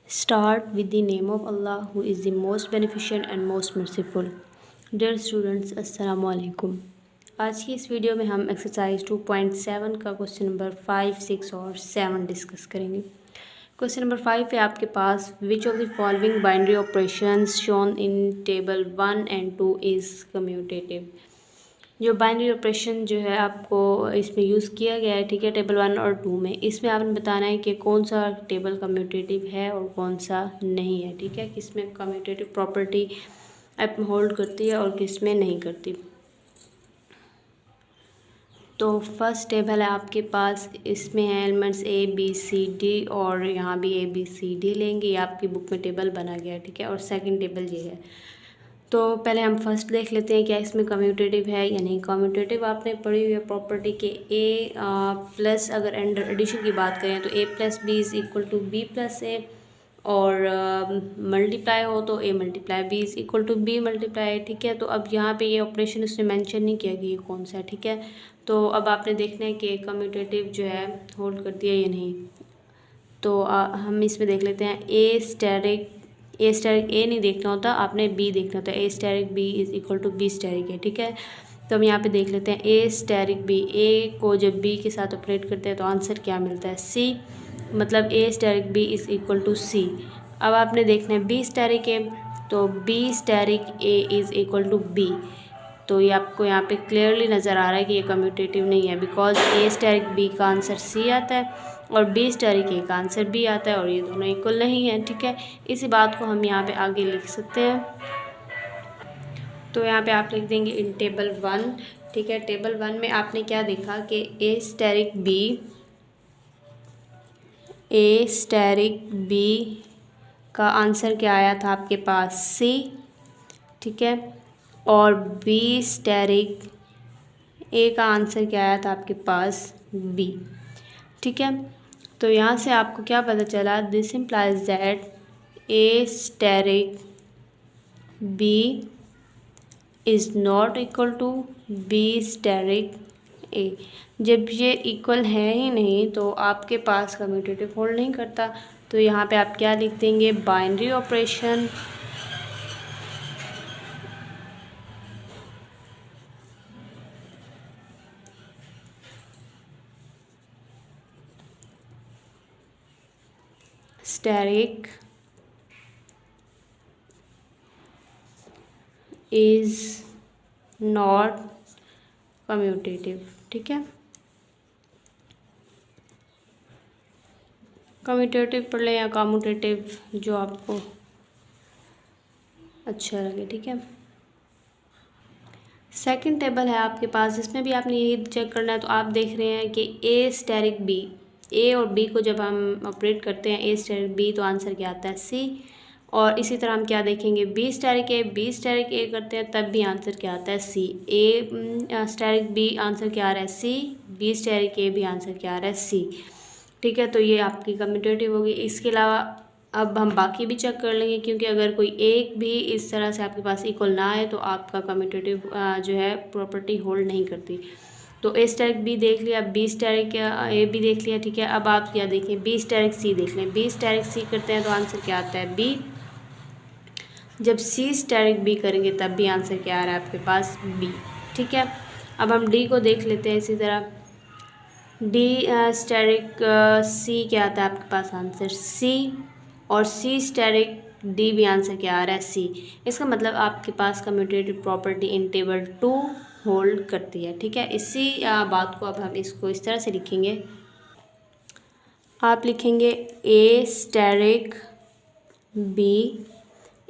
Start with the name of Allah who is the most beneficent and most merciful. Dear students, अस्सलामु अलैकुम। आज की इस video में हम एक्सरसाइज 2.7 का क्वेश्चन नंबर 5, 6 और 7 डिस्कस करेंगे। क्वेश्चन नंबर 5 है आपके पास, which of the following binary operations shown in table 1 and 2 is commutative. जो बाइनरी ऑपरेशन जो है आपको इसमें यूज़ किया गया है, ठीक है, टेबल 1 और 2 में, इसमें आपने बताना है कि कौन सा टेबल कम्यूटेटिव है और कौन सा नहीं है, ठीक है, किसमें कम्यूटेटिव प्रॉपर्टी होल्ड करती है और किस में नहीं करती। तो फर्स्ट टेबल है आपके पास, इसमें है elements A B C D और यहाँ भी ए बी सी डी लेंगे, ये आपकी बुक में टेबल बना गया है, ठीक है। और सेकंड टेबल ये है। तो पहले हम फर्स्ट देख लेते हैं क्या इसमें कम्यूटेटिव है या नहीं। कम्यूटेटिव आपने पढ़ी हुई है प्रॉपर्टी के ए प्लस, अगर एडिशन की बात करें तो a plus b is equal to b plus a, और मल्टीप्लाई हो तो a multiply b is equal to b multiply, ठीक है। तो अब यहाँ पे ये ऑपरेशन उसने मेंशन नहीं किया कि ये कौन सा है, ठीक है। तो अब आपने देखना है कि कम्यूटेटिव जो है होल्ड करती है या नहीं। तो हम इसमें देख लेते हैं ए स्टेरिक ए नहीं देखना होता, आपने बी देखना होता है। A asterisk b is equal to b asterisk है, ठीक है। तो हम यहाँ पे देख लेते हैं ए स्टेरिक बी, ए को जब बी के साथ ऑपरेट करते हैं तो आंसर क्या मिलता है, सी, मतलब a asterisk b is equal to c. अब आपने देखना है बी स्टेरिक ए, तो b asterisk a is equal to b. तो ये आपको यहाँ पे क्लियरली नज़र आ रहा है कि ये कम्यूटेटिव नहीं है, बिकॉज ए स्टेरिक बी का आंसर सी आता है और बी स्टेरिक ए का आंसर बी आता है और ये दोनों इक्वल नहीं है, ठीक है। इसी बात को हम यहाँ पे आगे लिख सकते हैं। तो यहाँ पे आप लिख देंगे इन टेबल 1, ठीक है। टेबल 1 में आपने क्या देखा कि ए स्टेरिक बी का आंसर क्या आया था आपके पास, सी, ठीक है। और बी स्टेरिक ए का आंसर क्या आया था आपके पास, बी, ठीक है। तो यहाँ से आपको क्या पता चला, this implies that a asterisk b is not equal to b asterisk a. जब ये इक्वल है ही नहीं तो आपके पास कम्यूटेटिव होल्ड नहीं करता। तो यहाँ पे आप क्या लिख देंगे, binary operation asterisk is not commutative, ठीक है। कम्यूटेटिव पढ़ लें या कम्यूटेटिव, जो आपको अच्छा लगे, ठीक है। सेकंड टेबल है आपके पास, इसमें भी आपने यही चेक करना है। तो आप देख रहे हैं कि ए स्टेरिक बी, ए और बी को जब हम ऑपरेट करते हैं ए स्टेरिक बी तो आंसर क्या आता है, सी। और इसी तरह हम क्या देखेंगे, बी स्टेरिक ए करते हैं तब भी आंसर क्या आता है, सी। ए स्टेरिक बी आंसर क्या आ रहा है, सी, बी स्टेरिक ए भी आंसर क्या आ रहा है, सी, ठीक है। तो ये आपकी कम्यूटेटिव होगी। इसके अलावा अब हम बाकी भी चेक कर लेंगे, क्योंकि अगर कोई एक भी इस तरह से आपके पास इक्वल ना आए तो आपका कम्यूटेटिव जो है प्रॉपर्टी होल्ड नहीं करती। तो ए स्टेरिक बी देख लिया, बी स्टेरिक ए भी देख लिया, ठीक है। अब आप क्या देखें, बी स्टेरिक सी देख लें। बी स्टेरिक सी करते हैं तो आंसर क्या आता है, बी। जब सी स्टेरिक बी करेंगे तब भी आंसर क्या आ रहा है आपके पास, बी, ठीक है। अब हम डी को देख लेते हैं इसी तरह। डी स्टेरिक सी क्या आता है आपके पास, आंसर सी, और सी स्टेरिक डी भी आंसर क्या आ रहा है, सी। इसका मतलब आपके पास commutative property in table 2 hold करती है, ठीक है। इसी बात को अब हम इसको इस तरह से लिखेंगे, आप लिखेंगे ए स्टेरिक बी,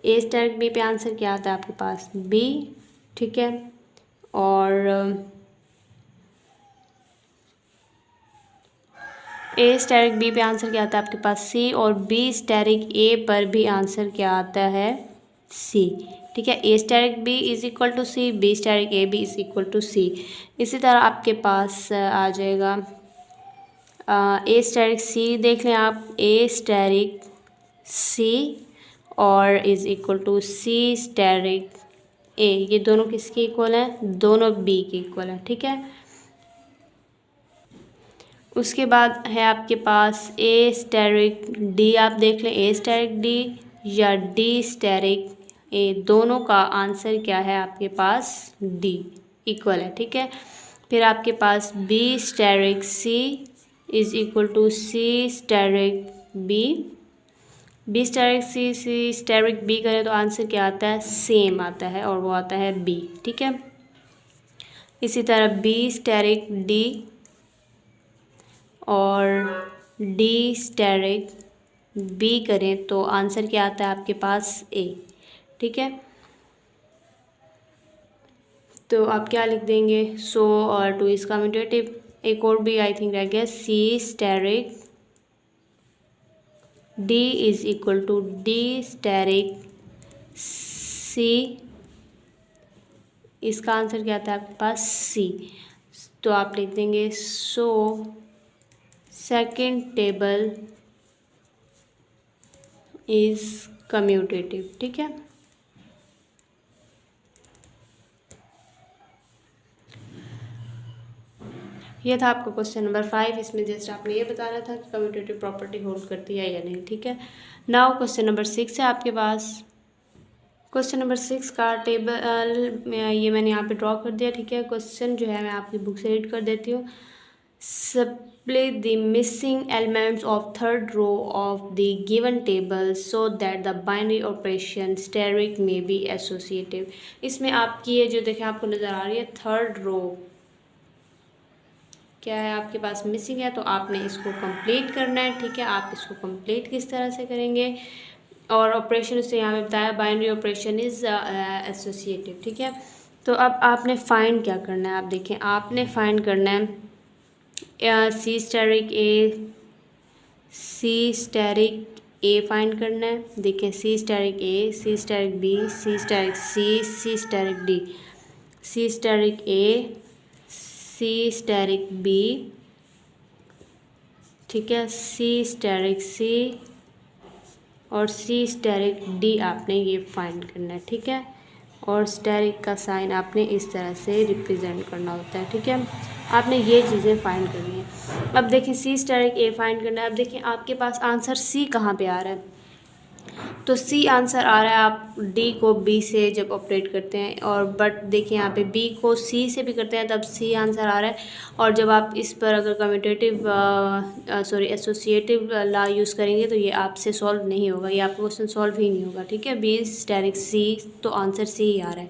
ए स्टेरिक बी पे आंसर क्या आता है आपके पास, बी, ठीक है। और ए स्टेरिक बी पे आंसर क्या आता है आपके पास, सी, और बी स्टेरिक ए पर भी आंसर क्या आता है, सी, ठीक है। A asterisk b is equal to c, b asterisk a भी इज़ इक्वल टू सी। इसी तरह आपके पास आ जाएगा ए स्टेरिक सी देख लें आप, ए स्टेरिक सी और is equal to c asterisk a, ये दोनों किसके इक्वल हैं, दोनों बी के इक्वल हैं, ठीक है। उसके बाद है आपके पास ए स्टेरिक डी। आप देख लें ए स्टेरिक डी या डी स्टेरिक ए, दोनों का आंसर क्या है आपके पास डी इक्वल है, ठीक है। फिर आपके पास b asterisk c is equal to c asterisk b. B asterisk c c asterisk b करें तो आंसर क्या आता है, सेम आता है और वो आता है बी, ठीक है। इसी तरह बी स्टेरिक डी और डी स्टेरिक बी करें तो आंसर क्या आता है आपके पास ए, ठीक है। तो आप क्या लिख देंगे, सो और टू इज कम्यूटेटिव। एक और भी आई थिंक रह गया, c asterisk d is equal to D asterisk c, इसका आंसर क्या आता है आपके पास सी। तो आप लिख देंगे so second table is commutative, ठीक है। ये था आपका क्वेश्चन नंबर 5। इसमें जस्ट आपने ये बताना था कि कम्यूटेटिव प्रॉपर्टी होल्ड करती है या नहीं, ठीक है। नाउ क्वेश्चन नंबर 6 है आपके पास। क्वेश्चन नंबर 6 का टेबल ये मैंने यहाँ पे ड्रॉ कर दिया, ठीक है। क्वेश्चन जो है मैं आपकी बुक से रीड कर देती हूँ। Split the missing elements of third row of the given table so that the binary operation steric may be associative। इसमें आपकी ये जो देखें आपको नज़र आ रही है थर्ड रो क्या है आपके पास मिसिंग है, तो आपने इसको कंप्लीट करना है, ठीक है। आप इसको कंप्लीट किस तरह से करेंगे, और ऑपरेशन से यहाँ पे बताया बाइनरी ऑपरेशन इज़ एसोसिएटिव, ठीक है। तो अब आपने फाइंड क्या करना है, आप देखें आपने फाइंड करना है सी स्टेरिक ए, सी स्टेरिक ए फाइंड करना है। देखें सी स्टेरिक ए, सी स्टेरिक बी, सी steric c, c asterisk D, सी स्टेरिक ए, सी स्टेरिक बी, ठीक है, सी स्टेरिक सी और सी स्टेरिक डी आपने ये फाइंड करना है, ठीक है। और स्टेरिक का साइन आपने इस तरह से रिप्रेजेंट करना होता है, ठीक है। आपने ये चीज़ें फाइंड करनी है। अब देखिए सी स्टेरिक ए फाइंड करना है। अब देखिए आपके पास आंसर सी कहाँ पे आ रहा है, तो सी आंसर आ रहा है आप डी को बी से जब ऑपरेट करते हैं, और बट देखिए यहाँ पे बी को सी से भी करते हैं तब सी आंसर आ रहा है। और जब आप इस पर अगर कम्यूटेटिव एसोसिएटिव लॉ यूज़ करेंगे तो ये आपसे सॉल्व नहीं होगा, ये आपका क्वेश्चन सॉल्व ही नहीं होगा, ठीक है। बी स्टेरिक सी, तो आंसर सी ही आ रहा है।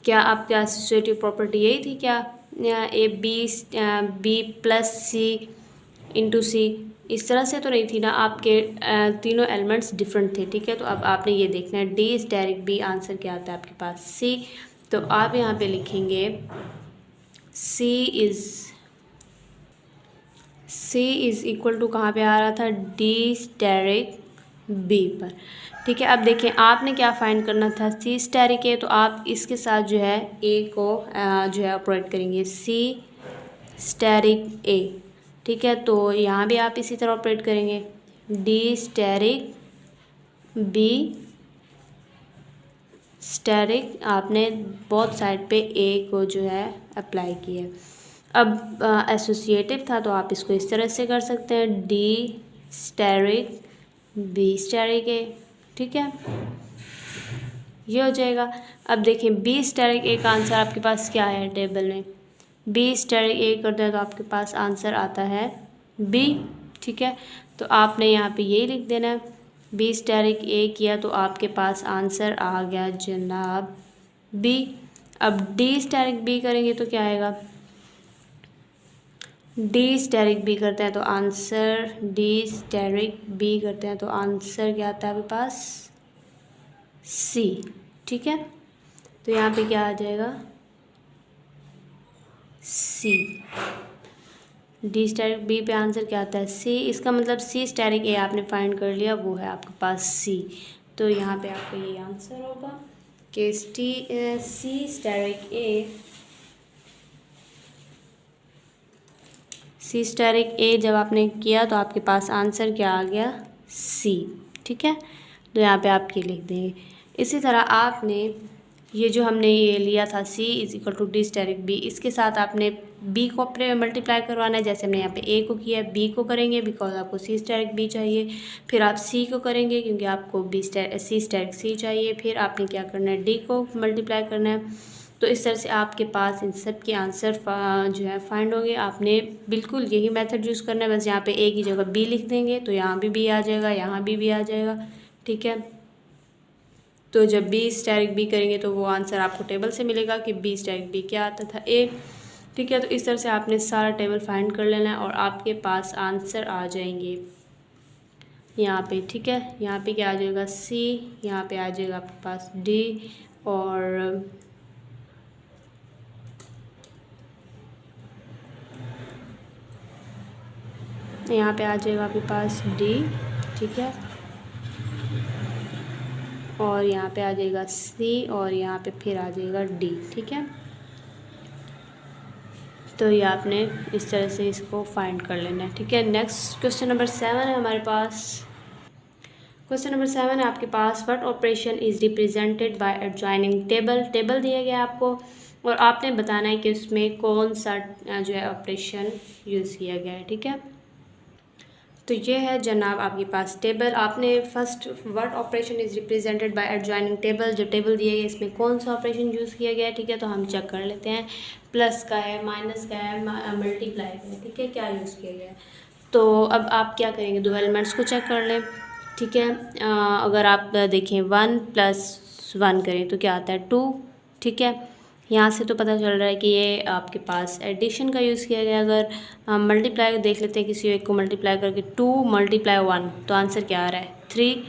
क्या आपकी एसोसिएटिव प्रॉपर्टी यही थी क्या, a b plus c into c, इस तरह से तो नहीं थी ना, आपके तीनों एलिमेंट्स डिफरेंट थे, ठीक है। तो अब आपने ये देखना है डी स्टेरिक बी, आंसर क्या आता है आपके पास सी। तो आप यहाँ पे लिखेंगे सी इज़ इक्वल टू कहाँ पे आ रहा था, डी स्टेरिक बी पर, ठीक है। अब देखिए आपने क्या फाइंड करना था, सी स्टेरिक ए, तो आप इसके साथ जो है ए को जो है ऑपरेट करेंगे, सी स्टेरिक ए, ठीक है। तो यहाँ भी आप इसी तरह ऑपरेट करेंगे, डी स्टेरिक बी स्टेरिक, आपने बोथ साइड पे ए को जो है अप्लाई किया। अब एसोसिएटिव था तो आप इसको इस तरह से कर सकते हैं, डी स्टेरिक बी स्टेरिक ए, ठीक है, ये हो जाएगा। अब देखिए बी स्टेरिक ए का आंसर आपके पास क्या है टेबल में, बी स्टेरिक ए करते हैं तो आपके पास आंसर आता है बी, ठीक है। तो आपने यहाँ पे यही लिख देना है, बी स्टेरिक ए किया तो आपके पास आंसर आ गया जनाब बी। अब डी स्टेरिक बी करेंगे तो क्या आएगा, डी स्टेरिक बी करते हैं तो आंसर, डी स्टेरिक बी करते हैं तो आंसर क्या आता है आपके पास सी, ठीक है। तो यहाँ पे क्या आ जाएगा सी, डी स्टेरिक बी पे आंसर क्या आता है सी, इसका मतलब सी स्टेरिक ए आपने फाइंड कर लिया, वो है आपके पास सी। तो यहाँ पे आपका ये आंसर होगा कि सी asterisk A, C asterisk a जब आपने किया तो आपके पास आंसर क्या आ गया सी, ठीक है। तो यहाँ पे आप ये लिख देंगे। इसी तरह आपने ये जो हमने ये लिया था c is equal to D asterisk b, इसके साथ आपने b को मल्टीप्लाई करवाना है। जैसे हमने यहाँ पे a को किया है, b को करेंगे बिकॉज आपको c स्टेरिक b चाहिए, फिर आप c को करेंगे क्योंकि आपको c स्टेरिक c चाहिए, फिर आपने क्या करना है, d को मल्टीप्लाई करना है। तो इस तरह से आपके पास इन सब के आंसर जो है फाइंड होंगे। आपने बिल्कुल यही मेथड यूज़ करना है, बस यहाँ पे a की जगह b लिख देंगे तो यहाँ भी b आ जाएगा, यहाँ भी b आ जाएगा, ठीक है। तो जब b स्टेरिक b करेंगे तो वो आंसर आपको टेबल से मिलेगा कि b स्टेरिक b क्या आता था, a, ठीक है। तो इस तरह से आपने सारा टेबल फाइंड कर लेना है और आपके पास आंसर आ जाएंगे यहाँ पे, ठीक है। यहाँ पे क्या आ जाएगा, c, यहाँ पे आ जाएगा आपके पास d, और यहाँ पे आ जाएगा आपके पास d, ठीक है, और यहाँ पे आ जाएगा c, और यहाँ पे फिर आ जाएगा d, ठीक है। तो ये आपने इस तरह से इसको फाइंड कर लेना है, ठीक है। नेक्स्ट क्वेश्चन नंबर 7 है हमारे पास। क्वेश्चन नंबर 7 है आपके पास, what operation is represented by adjoining table. Table दिया गया आपको और आपने बताना है कि उसमें कौन सा जो है ऑपरेशन यूज़ किया गया है, ठीक है। तो ये है जनाब आपके पास टेबल। आपने first what operation is represented by adjoining table, जो टेबल दिया गया इसमें कौन सा ऑपरेशन यूज़ किया गया है, ठीक है। तो हम चेक कर लेते हैं, प्लस का है, माइनस का है, मल्टीप्लाई का है, ठीक है, क्या यूज़ किया गया है। तो अब आप क्या करेंगे, दो एलिमेंट्स को चेक कर लें, ठीक है। अगर आप देखें 1 + 1 करें तो क्या आता है 2, ठीक है। यहाँ से तो पता चल रहा है कि ये आपके पास एडिशन का यूज़ किया गया। अगर हम मल्टीप्लाई देख लेते हैं, किसी एक को मल्टीप्लाई करके 2 × 1 तो आंसर क्या आ रहा है 3,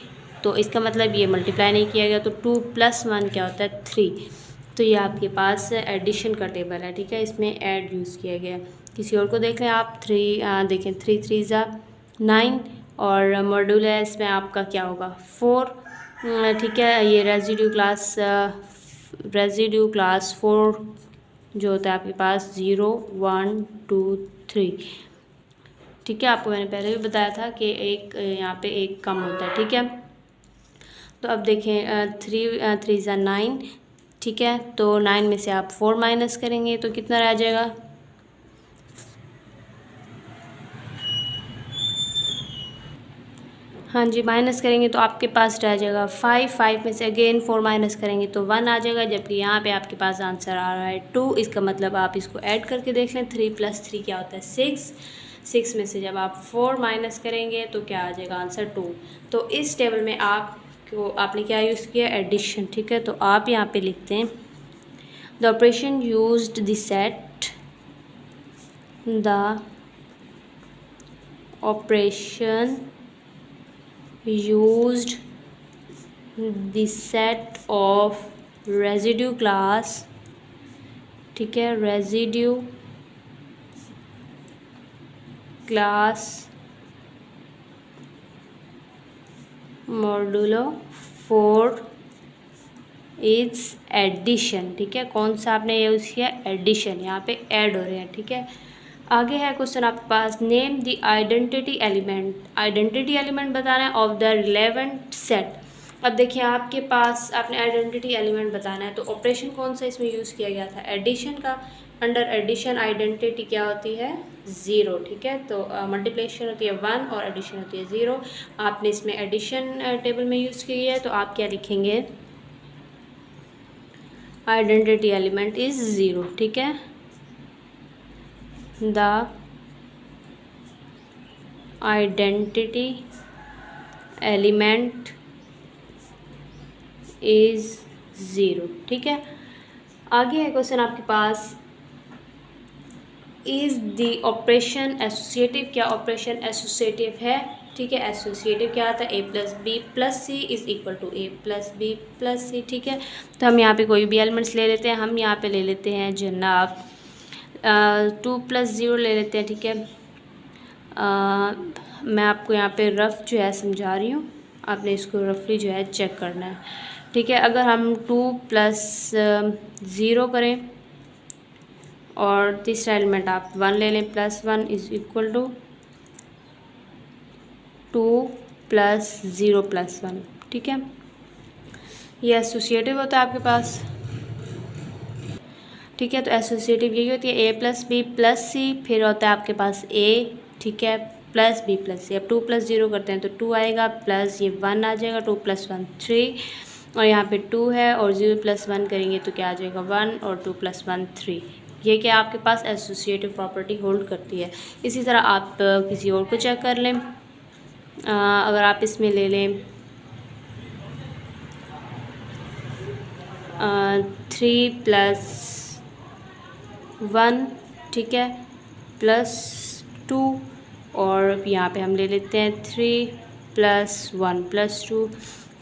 तो इसका मतलब ये मल्टीप्लाई नहीं किया गया, तो 2 + 1 क्या होता है 3। तो ये आपके पास एडिशन का टेबल है, ठीक है, इसमें ऐड यूज़ किया गया। किसी और को देख लें आप, 3 देखें 3 × 3 = 9, और मॉड्यूल है इसमें आपका क्या होगा 4, ठीक है। ये रेजिड्यू क्लास 4 जो होता है आपके पास 0 1 2 3, ठीक है। आपको मैंने पहले भी बताया था कि एक यहाँ पे एक कम होता है, ठीक है। तो अब देखें 3 × 3 = 9, ठीक है। तो 9 में से आप 4 माइनस करेंगे तो कितना रह जाएगा, हाँ जी, माइनस करेंगे तो आपके पास रह जाएगा 5 में से अगेन 4 माइनस करेंगे तो 1 आ जाएगा, जबकि यहाँ पे आपके पास आंसर आ रहा है 2। इसका मतलब आप इसको ऐड करके देख लें, 3 + 3 क्या होता है 6 में से जब आप 4 माइनस करेंगे तो क्या आ जाएगा आंसर 2। तो इस टेबल में आपने क्या यूज़ किया, एडिशन, ठीक है। तो आप यहाँ पे लिखते हैं the operation used the set, the operation used the set of residue class, ठीक है, residue class modulo 4 is addition, ठीक है। कौन सा आपने यूज़ किया, एडिशन, यहाँ पे ऐड हो रहे हैं, ठीक है। आगे है क्वेश्चन आपके पास, name the identity element. Identity element बताना है ऑफ द रिलेवेंट सेट। अब देखिए आपके पास आपने आइडेंटिटी एलिमेंट बताना है, तो ऑपरेशन कौन सा इसमें यूज़ किया गया था, एडिशन का। अंडर एडिशन आइडेंटिटी क्या होती है 0, ठीक है। तो मल्टीप्लिकेशन होती है 1 और एडिशन होती है 0। आपने इसमें एडिशन टेबल में यूज़ किया है, तो आप क्या लिखेंगे, आइडेंटिटी एलिमेंट इज़ 0, ठीक है। The identity element is 0, ठीक है। आगे है क्वेश्चन आपके पास, इज द ऑपरेशन एसोसिएटिव। क्या ऑपरेशन एसोसिएटिव है, ठीक है। एसोसिएटिव क्या आता है, a + b + c = a + b + c, ठीक है। तो हम यहाँ पे कोई भी एलिमेंट्स ले लेते हैं। हम यहाँ पे ले लेते हैं जनाब 2 + 0 ले लेते हैं, ठीक है। मैं आपको यहाँ पे रफ़ जो है समझा रही हूँ, आपने इसको रफली जो है चेक करना है, ठीक है। अगर हम 2 + 0 करें और तीसरा एलिमेंट आप 1 ले लें, +1 = 2 + 0 + 1, ठीक है। ये एसोसिएटिव होता है आपके पास। ठीक है। तो एसोसिएटिव यही होती है ए प्लस बी प्लस सी, फिर होता है आपके पास ए, ठीक है, प्लस बी प्लस सी। अब 2 + 0 करते हैं तो 2 आएगा, प्लस ये 1 आ जाएगा, 2 + 1 3, और यहाँ पे 2 है, और 0 + 1 करेंगे तो क्या आ जाएगा 1, और 2 + 1 3। ये क्या आपके पास एसोसिएटिव प्रॉपर्टी होल्ड करती है। इसी तरह आप किसी और को चेक कर लें। अगर आप इसमें ले लें 3 + 1, ठीक है, +2, और यहाँ पे हम ले लेते हैं 3 + 1 + 2,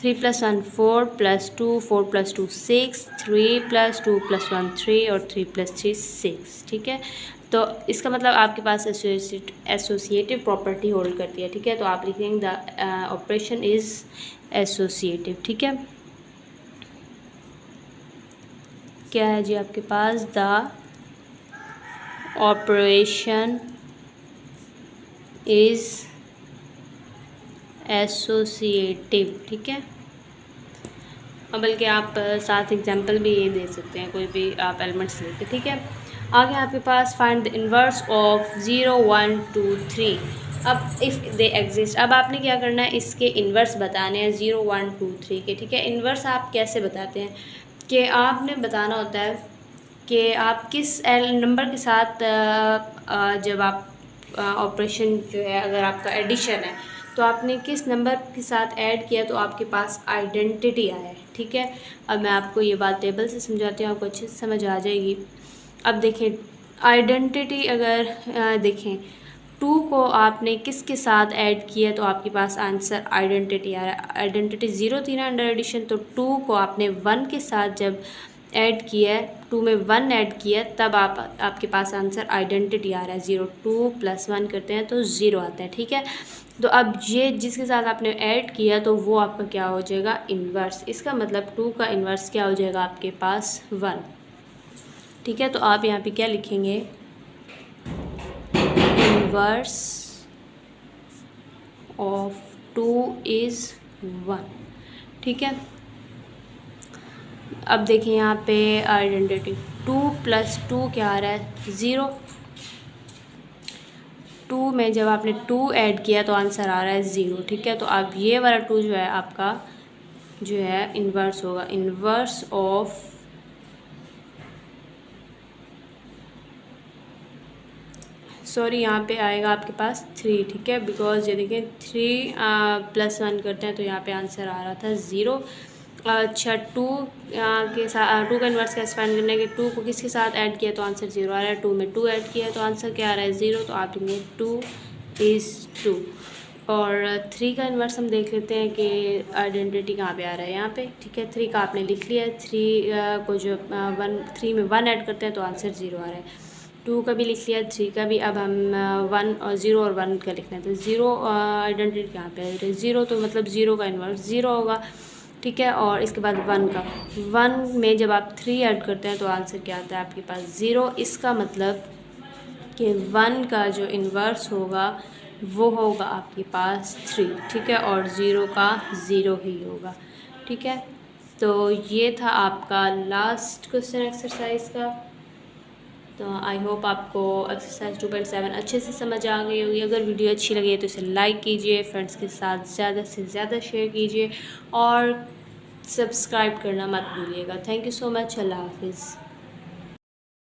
3 + 1 4 + 2 4 + 2 6, 3 + 2 + 1 3, और 3 + 3 6, ठीक है। तो इसका मतलब आपके पास एसोसिएटिव प्रॉपर्टी होल्ड करती है, ठीक है। तो आप लिखेंगे द ऑपरेशन इज़ एसोसिएटिव, ठीक है। क्या है जी आपके पास, द ऑपरेशन इज़ एसोसिएटिव, ठीक है। बल्कि आप 7 एग्जाम्पल भी ये दे सकते हैं, कोई भी आप एलिमेंट्स लेके, ठीक है। आगे आपके पास फाइंड द इन्वर्स ऑफ 0 1 2 3। अब इफ़ दे एग्जिस्ट, अब आपने क्या करना है, इसके इन्वर्स बताने हैं 0 1 2 3 के, ठीक है। इन्वर्स आप कैसे बताते हैं कि आपने बताना होता है कि आप किस नंबर के साथ जब आप ऑपरेशन जो है, अगर आपका एडिशन है तो आपने किस नंबर के साथ ऐड किया तो आपके पास आइडेंटिटी आया है, ठीक है। अब मैं आपको ये बात टेबल से समझाती हूँ, आपको अच्छे से समझ आ जाएगी। अब देखें आइडेंटिटी, अगर देखें 2 को आपने किसके साथ ऐड किया तो आपके पास आंसर आइडेंटिटी आ रहा है। आइडेंटिटी 0 थी ना अंडर एडिशन, तो 2 को आपने 1 के साथ जब ऐड किया है, 2 में 1 ऐड किया, तब आपके पास आंसर आइडेंटिटी आ रहा है 0। 2 + 1 करते हैं तो 0 आता है, ठीक है। तो अब ये जिसके साथ आपने ऐड किया तो वो आपका क्या हो जाएगा, इन्वर्स। इसका मतलब 2 का इन्वर्स क्या हो जाएगा आपके पास 1, ठीक है। तो आप यहाँ पे क्या लिखेंगे, इन्वर्स ऑफ 2 इज़ 1, ठीक है। अब देखिए यहाँ पे आइडेंटिटी 2 + 2 क्या आ रहा है 0। 2 में जब आपने 2 ऐड किया तो आंसर आ रहा है 0, ठीक है। तो अब ये वाला 2 जो है आपका जो है इन्वर्स होगा, इन्वर्स ऑफ यहाँ पे आएगा आपके पास 3, ठीक है। बिकॉज ये देखिए 3 + 1 करते हैं तो यहाँ पे आंसर आ रहा था 0। अच्छा 2 के साथ 2 का इन्वर्स कैसे फाइंड करने के, 2 को किसके साथ ऐड किया तो आंसर 0 आ रहा है। 2 में 2 ऐड किया तो आंसर क्या आ रहा है 0। तो आप लेंगे 2 इज़ 2। और 3 का इन्वर्स हम देख लेते हैं कि आइडेंटिटी कहाँ पे आ रहा है, यहाँ पे, ठीक है। 3 का आपने लिख लिया है, 3 को जो 3 में 1 ऐड करते हैं तो आंसर 0 आ रहा है। 2 का भी लिख लिया, 3 का भी। अब हम 1 और 0 और 1 का लिखना है, तो 0 आइडेंटिटी कहाँ पे है 0, तो मतलब 0 का इन्वर्स 0 होगा, ठीक है। और इसके बाद 1 का, 1 में जब आप 3 ऐड करते हैं तो आंसर क्या आता है आपके पास 0। इसका मतलब कि 1 का जो इन्वर्स होगा वो होगा आपके पास 3, ठीक है, और 0 का 0 ही होगा, ठीक है। तो ये था आपका लास्ट क्वेश्चन एक्सरसाइज का। तो आई होप आपको एक्सरसाइज 2.7 अच्छे से समझ आ गई होगी। अगर वीडियो अच्छी लगी है तो इसे लाइक कीजिए, फ्रेंड्स के साथ ज़्यादा से ज़्यादा शेयर कीजिए, और सब्सक्राइब करना मत भूलिएगा। Thank you so much. अल्लाह हाफिज़।